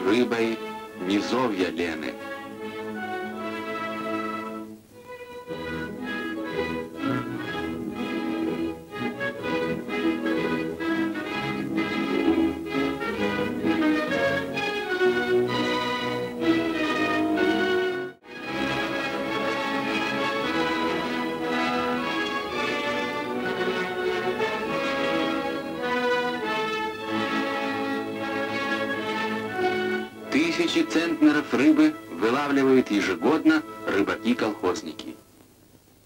рыбой низовья Лены. Тысячи центнеров рыбы вылавливают ежегодно рыбаки-колхозники.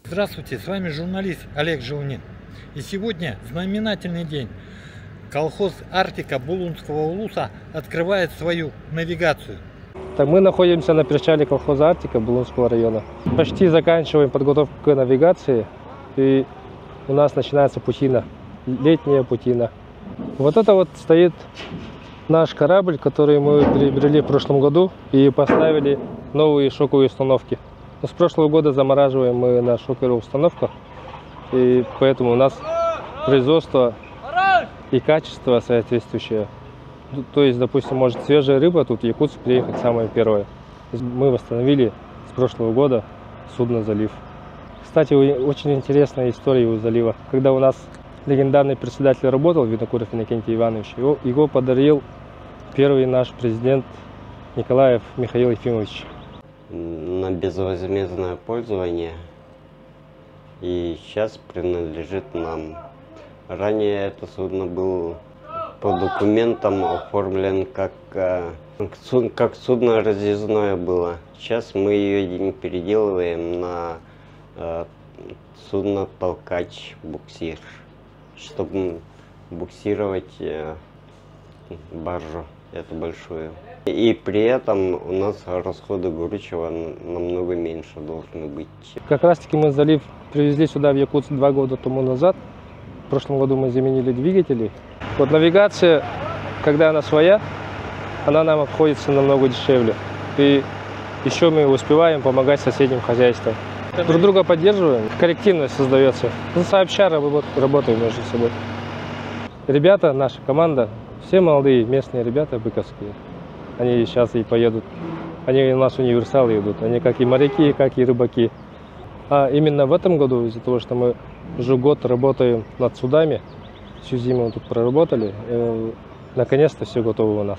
Здравствуйте, с вами журналист Олег Желнин. И сегодня знаменательный день. Колхоз «Арктика» Булунского улуса открывает свою навигацию. Так, мы находимся на причале колхоза «Арктика» Булунского района. Почти заканчиваем подготовку к навигации. И у нас начинается путина, летняя путина. Вот это вот стоит наш корабль, который мы приобрели в прошлом году и поставили новые шоковые установки. Но с прошлого года замораживаем мы на шоковых установках, и поэтому у нас производство и качество соответствующее. То есть, допустим, может свежая рыба тут в Якутск приехать самая первая. Мы восстановили с прошлого года судно «Залив». Кстати, очень интересная история у залива. Когда у нас легендарный председатель работал, Винокуров Иннокентий Иванович, его подарил первый наш президент Николаев Михаил Ефимович. На безвозмездное пользование, и сейчас принадлежит нам. Ранее это судно было по документам оформлен как судно разъездное было. Сейчас мы ее переделываем на судно-толкач, буксир, чтобы буксировать баржу эту большую. И при этом у нас расходы горючего намного меньше должны быть. Как раз таки мы «Залив» привезли сюда в Якутск 2 года тому назад. В прошлом году мы заменили двигатели. Вот навигация, когда она своя, она нам обходится намного дешевле. И еще мы успеваем помогать соседним хозяйствам. Друг друга поддерживаем, коллективность создается. Сообща работаем между собой. Ребята, наша команда, все молодые местные ребята быковские. Они сейчас и поедут. Они у нас универсалы идут. Они как и моряки, как и рыбаки. А именно в этом году, из-за того, что мы уже год работаем над судами, всю зиму тут проработали, наконец-то все готово у нас.